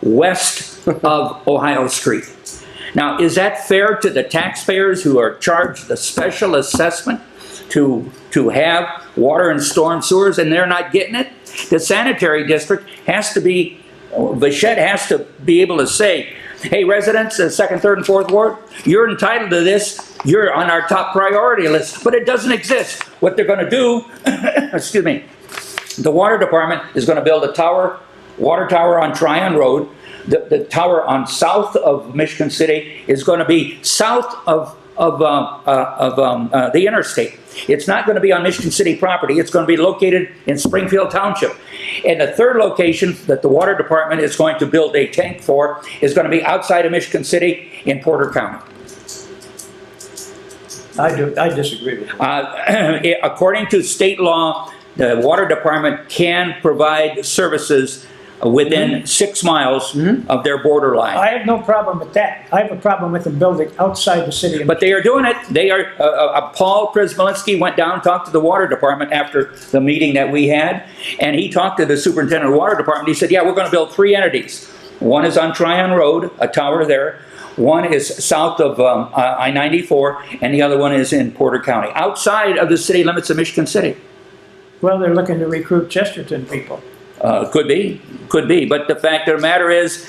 west of Ohio Street. Now, is that fair to the taxpayers who are charged the special assessment to have water and storm sewers, and they're not getting it? The sanitary district has to be, Vachette has to be able to say, hey, residents of 2nd, 3rd, and 4th ward, you're entitled to this. You're on our top priority list, but it doesn't exist. What they're going to do, excuse me, the water department is going to build a tower, water tower on Tryon Road. The tower on south of Michigan City is going to be south of the interstate. It's not going to be on Michigan City property. It's going to be located in Springfield Township. And the third location that the water department is going to build a tank for is going to be outside of Michigan City in Porter County. I disagree with you. According to state law, the water department can provide services within 6 miles of their borderline. I have no problem with that. I have a problem with them building outside the city. But they are doing it. They are. Paul Przmolinski went down and talked to the water department after the meeting that we had, and he talked to the superintendent of the water department. He said, yeah, we're going to build 3 entities. One is on Tryon Road, a tower there. One is south of I-94, and the other one is in Porter County, outside of the city limits of Michigan City. Well, they're looking to recruit Chesterton people. Could be. But the fact of the matter is,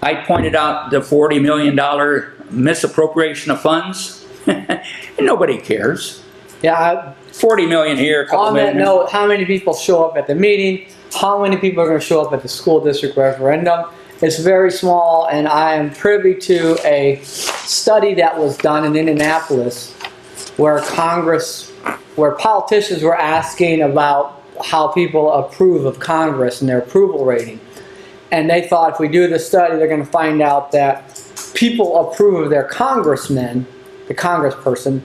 I pointed out the $40 million misappropriation of funds. And nobody cares. Yeah. $40 million here, a couple On million. that note, how many people show up at the meeting? How many people are going to show up at the school district referendum? It's very small, and I am privy to a study that was done in Indianapolis where politicians were asking about how people approve of Congress and their approval rating. And they thought if we do this study, they're going to find out that people approve of their congressman, the congressperson,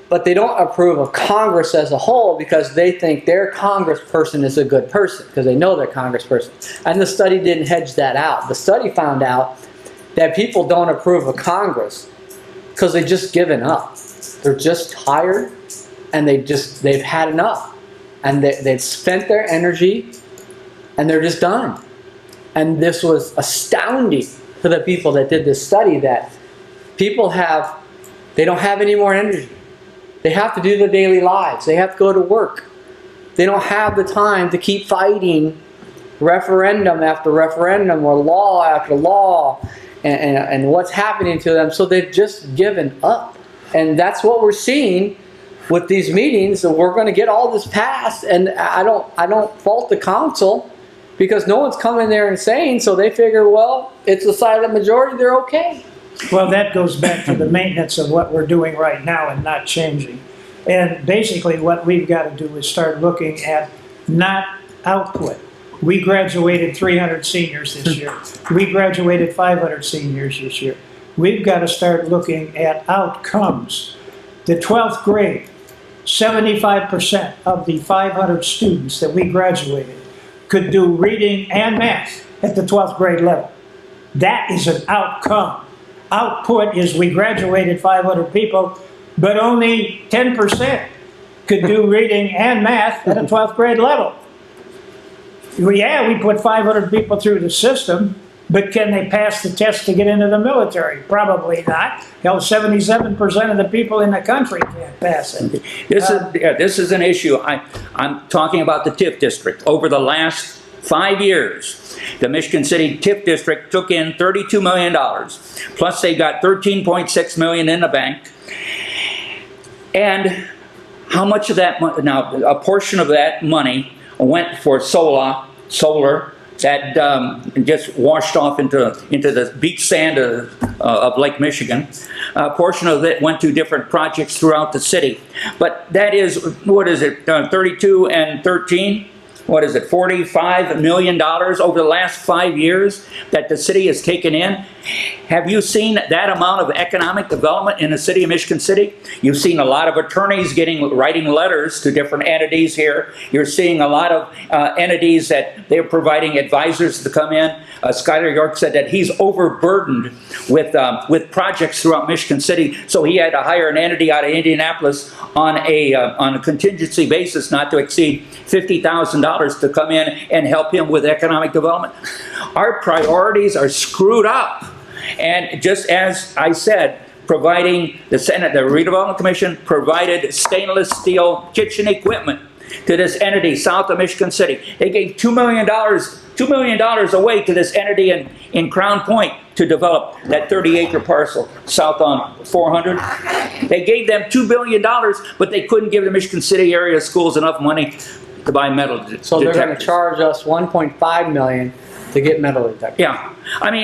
but they don't approve of Congress as a whole because they think their congressperson is a good person because they know their congressperson. And the study didn't hedge that out. The study found out that people don't approve of Congress because they've just given up. They're just tired and they've had enough. And they've spent their energy and they're just done. And this was astounding to the people that did this study that people they don't have any more energy. They have to do their daily lives. They have to go to work. They don't have the time to keep fighting referendum after referendum or law after law and what's happening to them. So they've just given up. And that's what we're seeing with these meetings. So we're going to get all this passed. And I don't fault the council because no one's coming there and saying, so they figure, well, it's a silent majority, they're okay. Well, that goes back to the maintenance of what we're doing right now and not changing. And basically what we've got to do is start looking at not output. We graduated 300 seniors this year. We graduated 500 seniors this year. We've got to start looking at outcomes. The 12th grade, 75% of the 500 students that we graduated could do reading and math at the 12th grade level. That is an outcome. Output is we graduated 500 people, but only 10% could do reading and math at a 12th grade level. Well, yeah, we put 500 people through the system, but can they pass the test to get into the military? Probably not. Hell, 77% of the people in the country can't pass it. This is an issue. I'm talking about the TIF district. Over the last 5 years, the Michigan City TIF district took in $32 million. Plus they got $13.6 million in the bank. And how much of that money, now a portion of that money went for solar that just washed off into the beach sand of Lake Michigan. A portion of it went to different projects throughout the city. But that is, what is it, 32 and 13? what is it, $45 million over the last 5 years that the city has taken in. Have you seen that amount of economic development in the city of Michigan City? You've seen a lot of attorneys writing letters to different entities here. You're seeing a lot of entities that they're providing advisors to come in. Skylar York said that he's overburdened with projects throughout Michigan City, so he had to hire an entity out of Indianapolis on a contingency basis, not to exceed $50,000, to come in and help him with economic development. Our priorities are screwed up. And just as I said, providing the Redevelopment Commission provided stainless steel kitchen equipment to this entity south of Michigan City. They gave $2 million away to this entity in Crown Point to develop that 30-acre parcel south on 400. They gave them $2 billion, but they couldn't give the Michigan City area schools enough money to buy metal detectors. So they're going to charge us $1.5 million to get metal detectors. Yeah, I mean,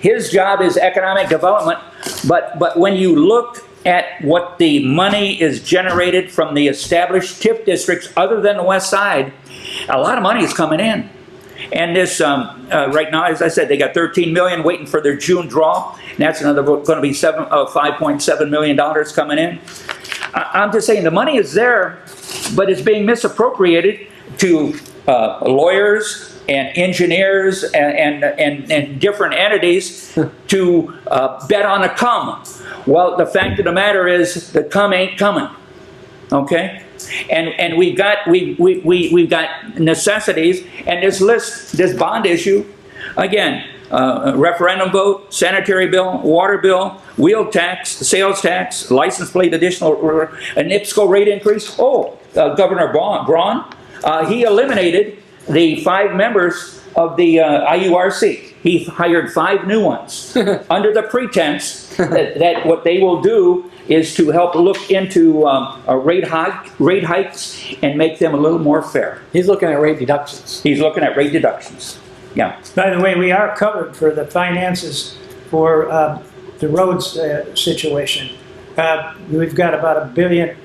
his job is economic development, but when you look at what the money is generated from the established TIF districts other than the west side, a lot of money is coming in. And this, right now, as I said, they got $13 million waiting for their June draw, and that's another going to be $5.7 million coming in. I'm just saying the money is there, but it's being misappropriated to lawyers and engineers and different entities to bet on a come. Well, the fact of the matter is the come ain't coming. Okay? And we've got necessities, and this bond issue, again, referendum vote, sanitary bill, water bill, wheel tax, sales tax, license plate additional, an IPSCO rate increase. Governor Braun, he eliminated the 5 members of the IURC. He hired 5 new ones under the pretense that what they will do is to help look into rate hikes and make them a little more fair. He's looking at rate deductions. He's looking at rate deductions. Yeah. By the way, we are covered for the finances for the roads situation. We've got about $1.5 billion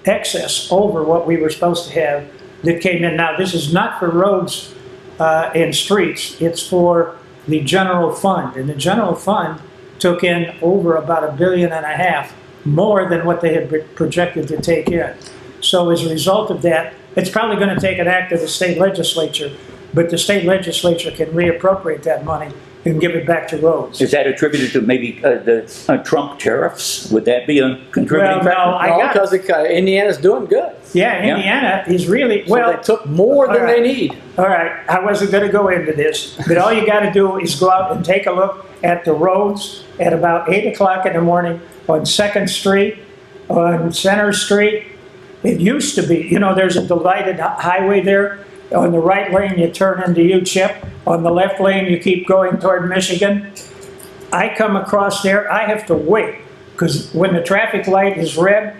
excess over what we were supposed to have that came in. Now, this is not for roads and streets. It's for the general fund. And the general fund took in over about $1.5 billion more than what they had projected to take in. So as a result of that, it's probably going to take an act of the state legislature, but the state legislature can reappropriate that money and give it back to roads. Is that attributed to maybe the Trump tariffs? Would that be a contributing factor? No, because Indiana's doing good. Yeah, Indiana is really, So they took more than they need. All right, I wasn't going to go into this, but all you got to do is go out and take a look at the roads at about 8 o'clock in the morning on 2nd Street, on Center Street. It used to be, there's a divided highway there. On the right lane, you turn into U-Chip. On the left lane, you keep going toward Michigan. I come across there, I have to wait, because when the traffic light is red,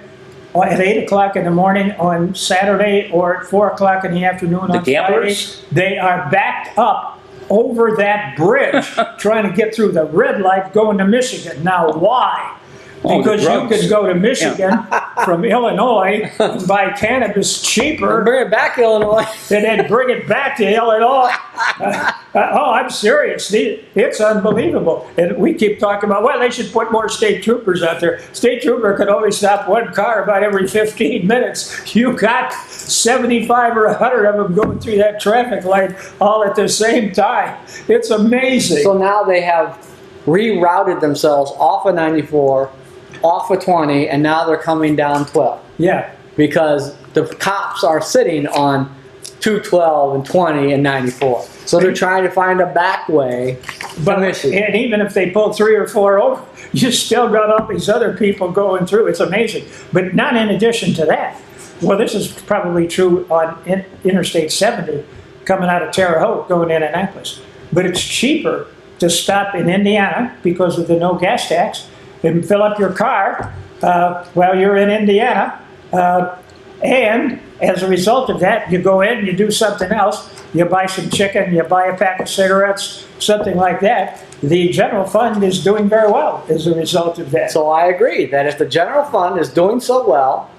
at 8 o'clock in the morning on Saturday or at 4 o'clock in the afternoon on Friday, they are backed up over that bridge trying to get through the red light going to Michigan. Now, why? Because you could go to Michigan from Illinois and buy cannabis cheaper. Bring it back to Illinois. And then bring it back to Illinois. I'm serious. It's unbelievable. And we keep talking about, well, they should put more state troopers out there. State trooper could only stop one car about every 15 minutes. You got 75 or 100 of them going through that traffic light all at the same time. It's amazing. So now they have rerouted themselves off of 94, off of 20, and now they're coming down 12. Yeah. Because the cops are sitting on 212 and 20 and 94. So they're trying to find a back way to Michigan. And even if they pull 3 or 4 over, you still got all these other people going through. It's amazing. But not in addition to that. Well, this is probably true on Interstate 70 coming out of Terre Haute going to Indianapolis. But it's cheaper to stop in Indiana because of the no gas tax and fill up your car while you're in Indiana. And as a result of that, you go in, you do something else, you buy some chicken, you buy a pack of cigarettes, something like that. The general fund is doing very well as a result of that. So I agree that if the general fund is doing so well,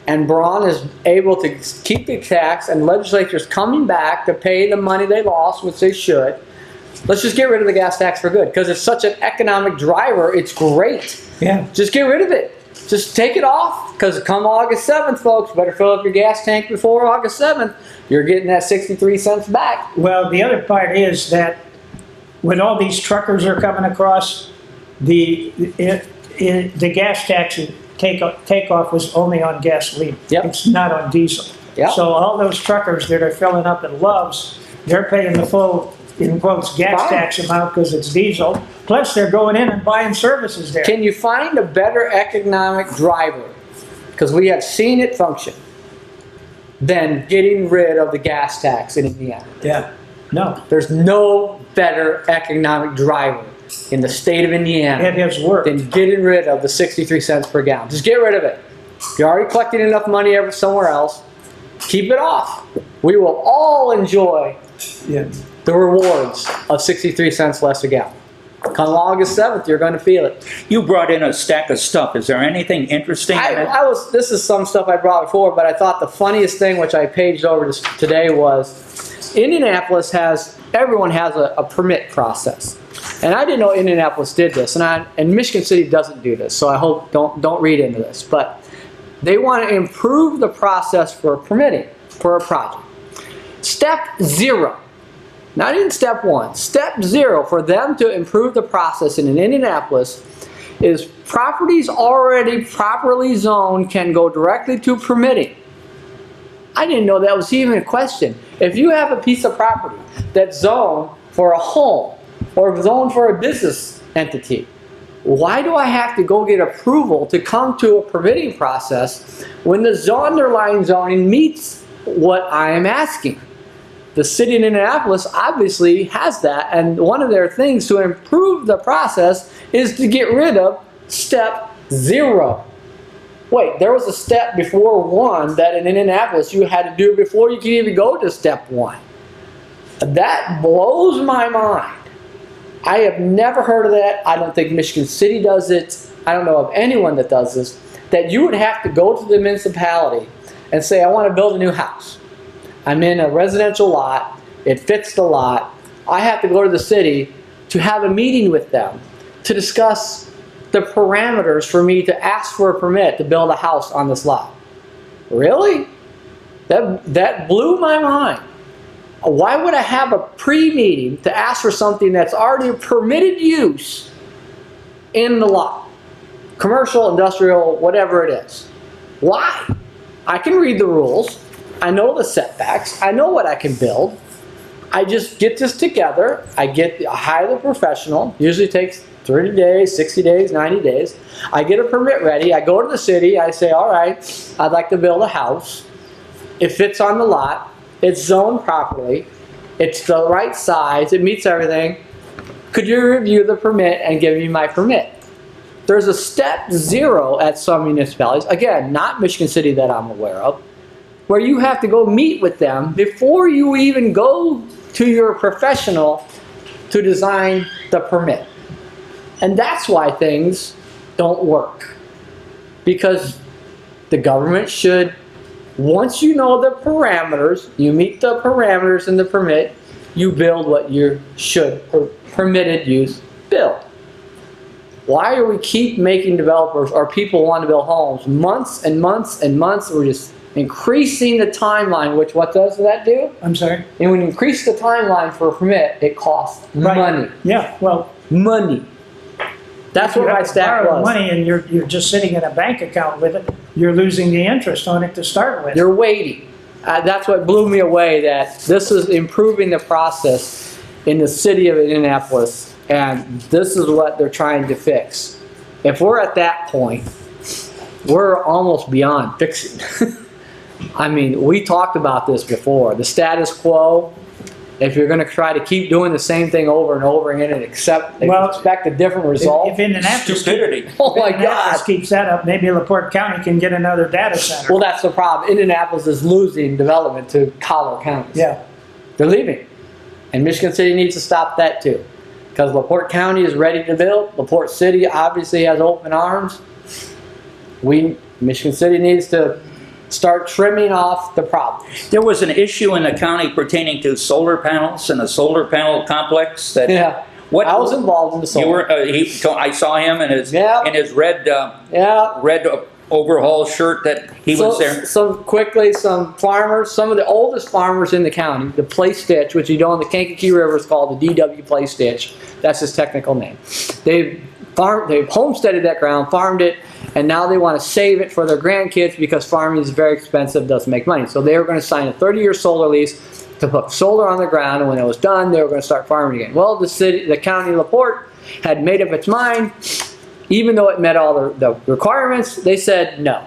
and Braun is able to keep the tax, and legislature's coming back to pay the money they lost, which they should. Let's just get rid of the gas tax for good, because it's such an economic driver. It's great. Yeah. Just get rid of it. Just take it off, because come August 7th, folks, better fill up your gas tank before August 7th. You're getting that 63 cents back. Well, the other part is that when all these truckers are coming across, the gas tax takeoff was only on gasoline. Yep. It's not on diesel. Yep. So all those truckers that are filling up at Love's, they're paying the full, in quotes, gas Fine. tax amount because it's diesel. Plus, they're going in and buying services there. Can you find a better economic driver, because we have seen it function, than getting rid of the gas tax in Indiana? Yeah. No, There's no better economic driver in the state of Indiana it has worked. than getting rid of the 63 cents per gallon. Just get rid of it. You're already collecting enough money somewhere else. Keep it off. We will all enjoy Yeah. the rewards of 63 cents less a gallon. Come August 7th, you're going to feel it. You brought in a stack of stuff. Is there anything interesting in it? This is some stuff I brought before, but I thought the funniest thing, which I paged over today, was Indianapolis everyone has a permit process. And I didn't know Indianapolis did this, and Michigan City doesn't do this, so I hope don't read into this. But they want to improve the process for permitting for a project. Step 0. Not even step 1. Step 0 for them to improve the process in Indianapolis is properties already properly zoned can go directly to permitting. I didn't know that was even a question. If you have a piece of property that's zoned for a home or zoned for a business entity, why do I have to go get approval to come to a permitting process when the underlying zoning meets what I am asking? The city of Indianapolis obviously has that, and one of their things to improve the process is to get rid of step 0. Wait, there was a step before 1 that in Indianapolis you had to do before you could even go to step 1. That blows my mind. I have never heard of that. I don't think Michigan City does it. I don't know of anyone that does this. That you would have to go to the municipality and say, I want to build a new house. I'm in a residential lot. It fits the lot. I have to go to the city to have a meeting with them to discuss the parameters for me to ask for a permit to build a house on this lot. Really? That blew my mind. Why would I have a pre-meeting to ask for something that's already a permitted use in the lot? Commercial, industrial, whatever it is. Why? I can read the rules. I know the setbacks. I know what I can build. I just get this together. I hire the professional. Usually takes 30 days, 60 days, 90 days. I get a permit ready. I go to the city. I say, all right, I'd like to build a house. It fits on the lot. It's zoned properly. It's the right size. It meets everything. Could you review the permit and give me my permit? There's a step 0 at some municipalities. Again, not Michigan City that I'm aware of, where you have to go meet with them before you even go to your professional to design the permit. And that's why things don't work. Because the government should, once you know the parameters, you meet the parameters in the permit, you build what you should, or permitted use, build. Why do we keep making developers or people want to build homes months and months and months? We're just increasing the timeline, which what does that do? I'm sorry? And when you increase the timeline for a permit, it costs money. Yeah, well, Money. That's if you what my have to stack borrow was. money and you're just sitting in a bank account with it, you're losing the interest on it to start with. You're waiting. That's what blew me away, that this is improving the process in the city of Indianapolis, and this is what they're trying to fix. If we're at that point, we're almost beyond fixing. I mean, we talked about this before. The status quo, if you're going to try to keep doing the same thing over and over again and expect a different result. If Indianapolis, Stupidity. Oh my Indianapolis God. keeps that up, maybe LaPorte County can get another data center. Well, that's the problem. Indianapolis is losing development to Collier County. Yeah. They're leaving. And Michigan City needs to stop that too. Because LaPorte County is ready to build. LaPorte City obviously has open arms. Michigan City needs to start trimming off the problems. There was an issue in the county pertaining to solar panels and a solar panel complex that. Yeah. What I was involved in the solar. You were. I saw him in his red Yeah. red overhaul shirt that he was there. Some farmers, some of the oldest farmers in the county, the Play Stitch, which you know in the Kankakee River is called the DW Play Stitch. That's his technical name. They've homesteaded that ground, farmed it, and now they want to save it for their grandkids because farming is very expensive, doesn't make money. So they were going to sign a 30-year solar lease to put solar on the ground, and when it was done, they were going to start farming again. Well, the county of LaPorte had made up its mind. Even though it met all the requirements, they said no.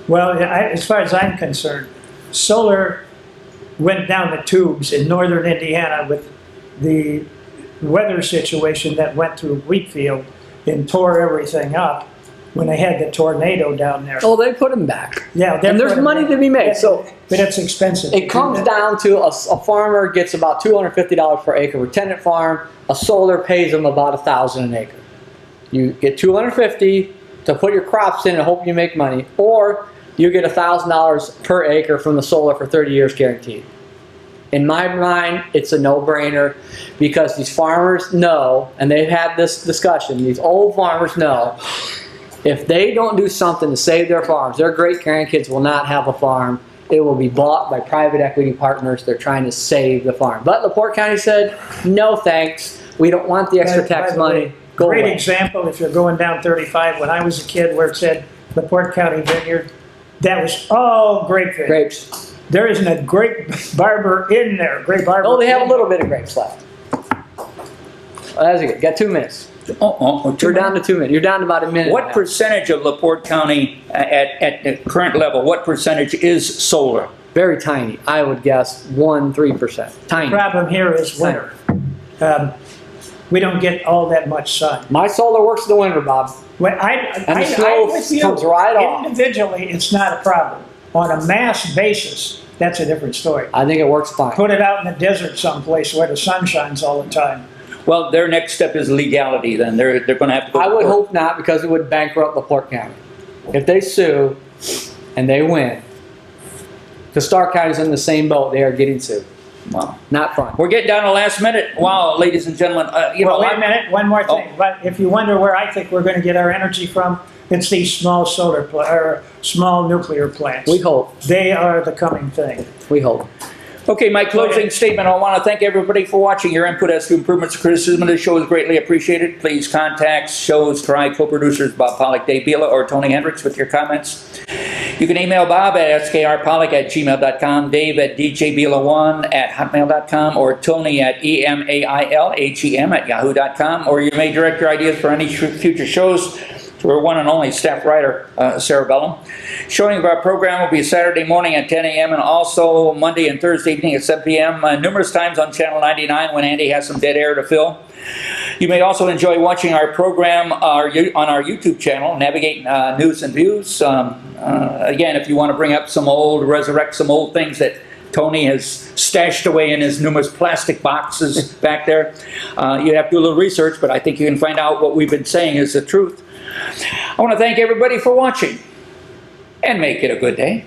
Well, as far as I'm concerned, solar went down the tubes in northern Indiana with the weather situation that went through Wheatfield and tore everything up when they had the tornado down there. Oh, they put them back. Yeah, And there's money to be made. So but it's expensive. it comes down to a farmer gets about $250 per acre with tenant farm. A solar pays them about $1,000 an acre. You get $250 to put your crops in and hope you make money, or you get $1,000 per acre from the solar for 30 years guaranteed. In my mind, it's a no-brainer because these farmers know, and they've had this discussion, these old farmers know, if they don't do something to save their farms, their great-grandkids will not have a farm. It will be bought by private equity partners. They're trying to save the farm. But LaPorte County said, no thanks. We don't want the extra tax money. Go Great away. example, if you're going down 35, when I was a kid where it said LaPorte County Vineyard, that was all grapevine. Grapes. There isn't a grape barber in there. Grape barber. Oh, they have a little bit of grapes left. Oh, that's good. Got 2 minutes. You're down to 2 minutes. You're down to about a minute. What now. percentage of LaPorte County at the current level? What percentage is solar? Very tiny. I would guess 1-3%. Tiny. The problem here is winter. We don't get all that much sun. My solar works in the winter, Bob. When And the snow I'm with you. comes right off. Individually, it's not a problem. On a mass basis, that's a different story. I think it works fine. Put it out in the desert someplace where the sun shines all the time. Well, their next step is legality. Then they're going to have to go. I to would court. hope not because it would bankrupt LaPorte County. If they sue and they win, because Stark County's in the same boat, they are getting sued. Wow. Not fun. We're getting down to the last minute. Wow, ladies and gentlemen, Well, wait a minute, one more thing. Oh. But if you wonder where I think we're going to get our energy from, it's these small small nuclear plants. We hope. They are the coming thing. We hope. Okay, my closing statement. I want to thank everybody for watching. Your input as to improvements or criticism of this show is greatly appreciated. Please contact shows Try co-producers Bob Pollock, Dave Bila, or Tony Hendricks with your comments. You can email Bob at skrpollock@gmail.com, Dave at djbila1@hotmail.com, or Tony at emailhem@yahoo.com, or you may direct your ideas for any future shows to our one and only staff writer, Sarah Bellum. Showing of our program will be Saturday morning at 10 a.m. and also Monday and Thursday evening at 7 p.m. Numerous times on Channel 99 when Andy has some dead air to fill. You may also enjoy watching our program on our YouTube channel, Navigate News and Views. Again, if you want to resurrect some old things that Tony has stashed away in his numerous plastic boxes back there, you have to do a little research, but I think you can find out what we've been saying is the truth. I want to thank everybody for watching, and make it a good day.